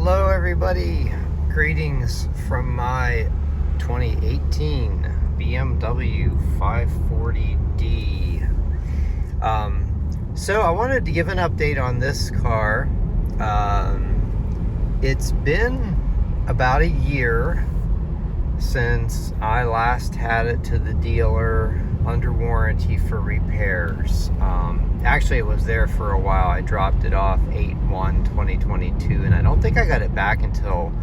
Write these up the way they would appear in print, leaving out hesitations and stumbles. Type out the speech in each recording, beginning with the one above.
Hello everybody, greetings from my 2018 BMW 540D. So I wanted to give an update on this car. It's been about a year since I last had it to the dealer under warranty for repairs. Actually, it was there for a while. I dropped it off 8/1/2022, and I don't think I got it back until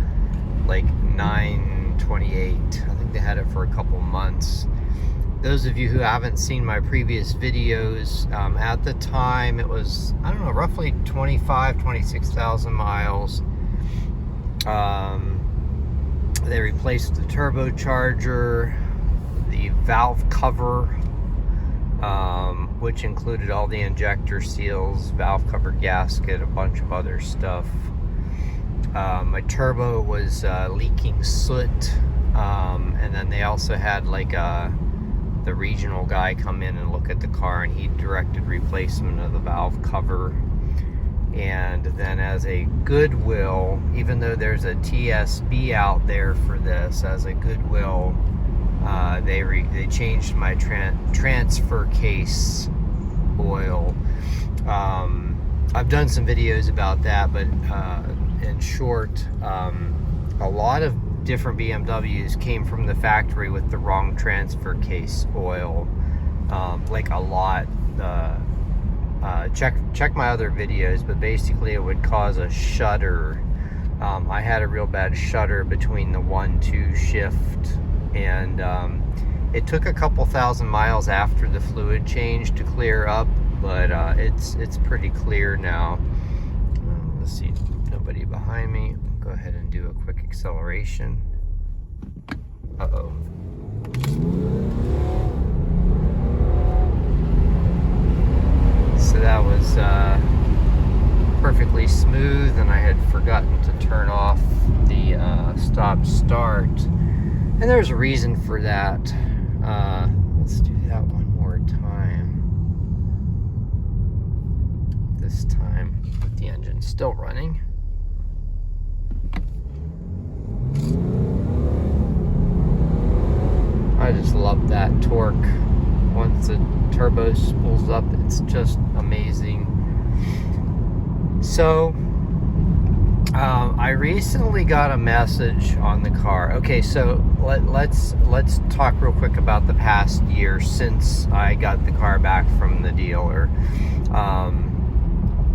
like 9/28. I think they had it for a couple months. Those of you who haven't seen my previous videos, at the time it was, I don't know, roughly 26,000 miles. They replaced the turbocharger, the valve cover, which included all the injector seals, valve cover gasket, a bunch of other stuff. My turbo was leaking soot, and then they also had like the regional guy come in and look at the car, and he directed replacement of the valve cover. And then as a goodwill, even though there's a TSB out there for this, as a goodwill, they changed my transfer case oil. I've done some videos about that, but in short, a lot of different BMWs came from the factory with the wrong transfer case oil. Like a lot. Check my other videos, but basically it would cause a shudder. I had a real bad shudder between the 1-2 shift, and it took a couple thousand miles after the fluid change to clear up, but it's pretty clear now. Let's see, nobody behind me. I'll go ahead and do a quick acceleration. Uh-oh. So that was perfectly smooth, and I had forgotten to turn off the stop start, and there's a reason for that. Let's do that one more time. This time with the engine still running. I just love that torque. Once the turbo spools up, it's just amazing. So I recently got a message on the car. Okay, so let's talk real quick about the past year since I got the car back from the dealer.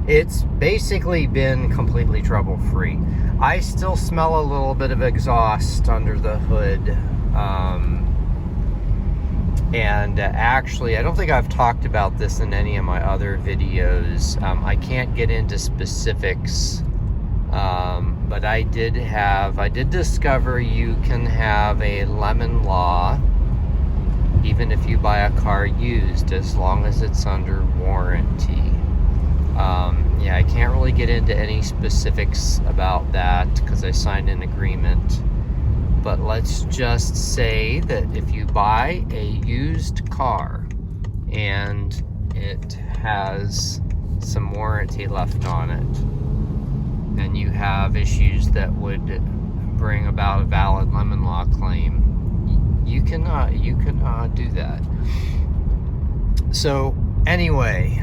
It's basically been completely trouble-free. I still smell a little bit of exhaust under the hood. And actually, I don't think I've talked about this in any of my other videos. I can't get into specifics, but I did discover you can have a lemon law even if you buy a car used, as long as it's under warranty. Yeah, I can't really get into any specifics about that because I signed an agreement. But let's just say that if you buy a used car and it has some warranty left on it, and you have issues that would bring about a valid lemon law claim, you cannot do that. So anyway,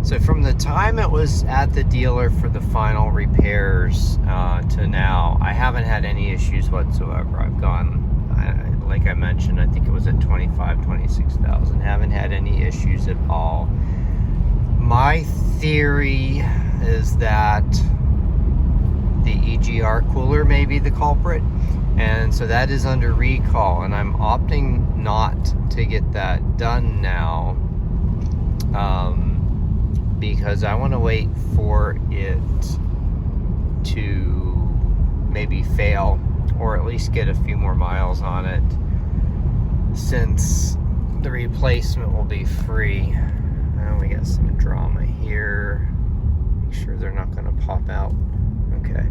so from the time it was at the dealer for the final repairs to now, I haven't had any issues whatsoever. I've gone, like I mentioned, I think it was at 26,000. Haven't had any issues at all. My theory is that the EGR cooler may be the culprit, and so that is under recall, and I'm opting not to get that done now. Because I want to wait for it to maybe fail, or at least get a few more miles on it, since the replacement will be free. Oh, we got some drama here. Make sure they're not going to pop out. Okay.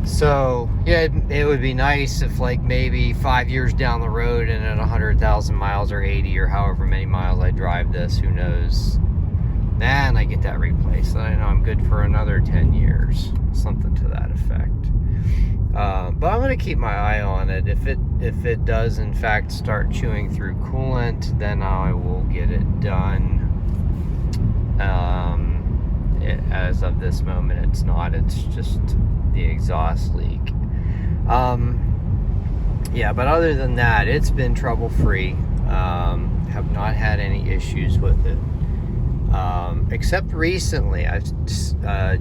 So yeah, it would be nice if, like, maybe 5 years down the road and at 100,000 miles or 80 or however many miles I drive this, who knows, then I get that replaced. Then I know I'm good for another 10 years, something to that effect. But I'm going to keep my eye on it. If it does in fact start chewing through coolant, then I will get it done. As of this moment, it's not. It's just the exhaust leak. Yeah, but other than that, it's been trouble-free. Have not had any issues with it. Except recently, I've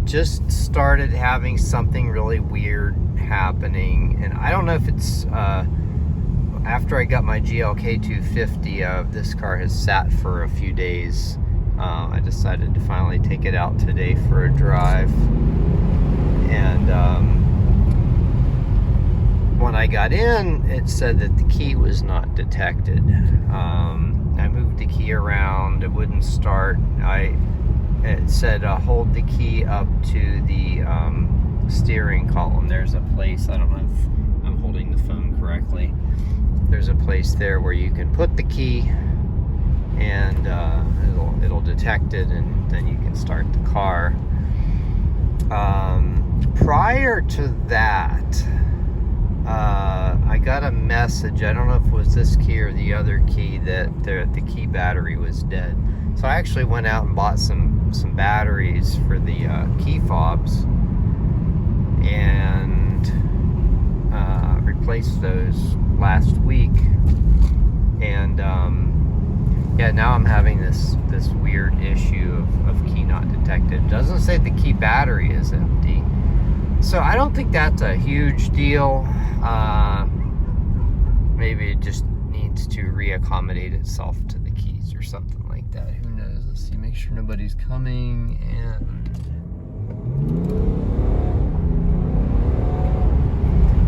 just started having something really weird happening, and I don't know if it's after I got my GLK 250. This car has sat for a few days. I decided to finally take it out today for a drive, and when I got in, it said that the key was not detected. I moved the key around, it wouldn't start. It said hold the key up to the steering column. There's a place, I don't know if I'm holding the phone correctly, there's a place there where you can put the key, and it'll detect it, and then you can start the car. Prior to that, I got a message, I don't know if it was this key or the other key, that the key battery was dead. So I actually went out and bought some batteries for the key fobs, and replaced those last week. And yeah, now I'm having this weird issue of key not detected. It doesn't say the key battery is empty, so I don't think that's a huge deal. Maybe it just needs to reaccommodate itself to the keys or something like that. Who knows? Let's see, make sure nobody's coming. And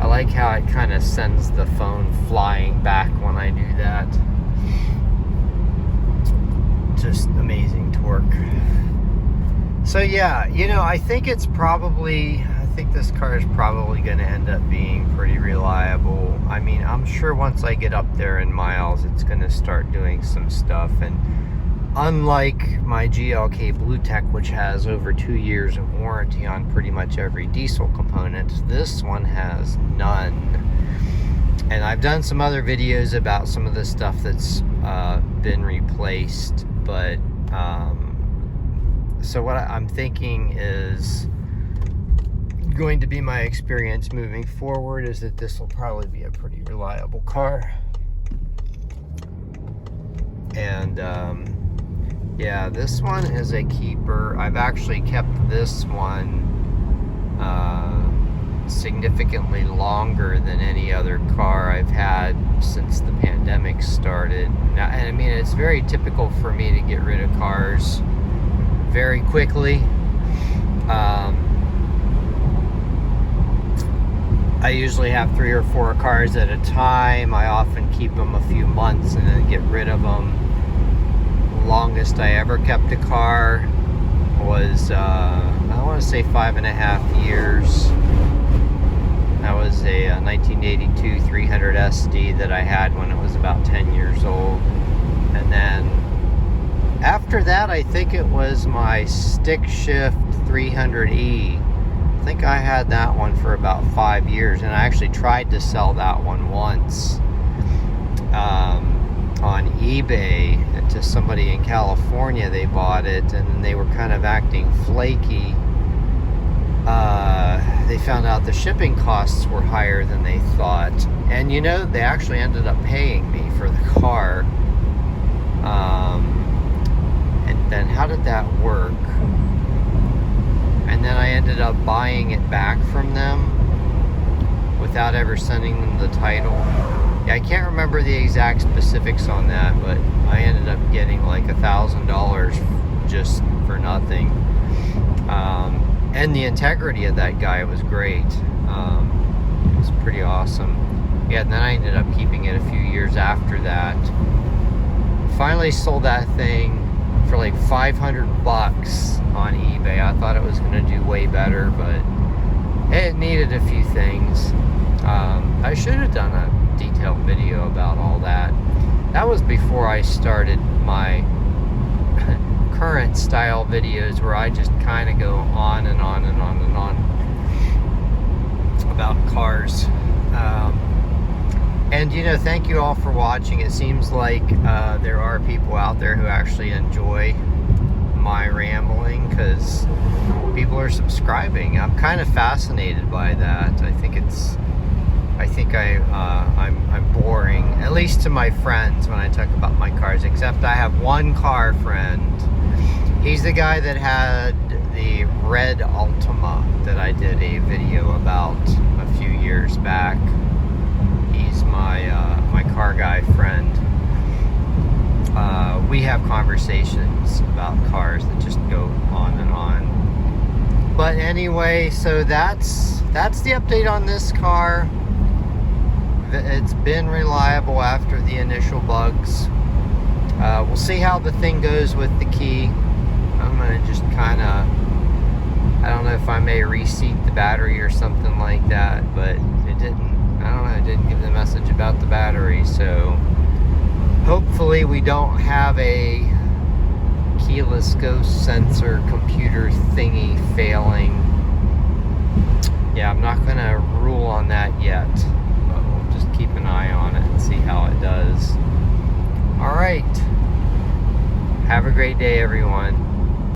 I like how it kind of sends the phone flying back when I do that. Just amazing torque. So yeah, I think this car is probably going to end up being pretty reliable. I mean, I'm sure once I get up there in miles, it's going to start doing some stuff. And unlike my GLK BlueTech, which has over 2 years of warranty on pretty much every diesel component, this one has none. And I've done some other videos about some of the stuff that's been replaced, but so what I'm thinking is going to be my experience moving forward is that this will probably be a pretty reliable car. And yeah, this one is a keeper. I've actually kept this one significantly longer than any other car I've had since the pandemic started. Now, and I mean, it's very typical for me to get rid of cars very quickly. I usually have 3 or 4 cars at a time. I often keep them a few months and then get rid of them. The longest I ever kept a car was, I want to say 5.5 years. That was a 1982 300 SD that I had when it was about 10 years old. And then after that, I think it was my stick shift 300E. I think I had that one for about 5 years, and I actually tried to sell that one once on eBay to somebody in California. They bought it, and then they were kind of acting flaky. They found out the shipping costs were higher than they thought, and they actually ended up paying me for the car. And then how did that work? And then I ended up buying it back from them without ever sending them the title. Yeah, I can't remember the exact specifics on that, but I ended up getting like $1,000 just for nothing. And the integrity of that guy was great. It was pretty awesome. Yeah, and then I ended up keeping it a few years after that. Finally sold that thing for like $500 on eBay. I thought it was going to do way better, but it needed a few things. I should have done a detailed video about all that. That was before I started my current style videos where I just kind of go on and on and on and on about cars. And you know, thank you all for watching. It seems like there are people out there who actually enjoy my rambling, because people are subscribing. I'm kind of fascinated by that. I think I'm boring, at least to my friends, when I talk about my cars, except I have one car friend. He's the guy that had the red Altima that I did a video about a few years back. He's my car guy friend. We have conversations about cars that just go on and on. But anyway, so that's the update on this car. It's been reliable after the initial bugs. We'll see how the thing goes with the key. I'm gonna just kind of, I don't know if I may reseat the battery or something like that, but it didn't give the message about the battery. So hopefully we don't have a keyless ghost sensor computer thingy failing. Yeah, I'm not gonna rule on that yet, but we'll just keep an eye on it and see how it does. All right, have a great day, everyone.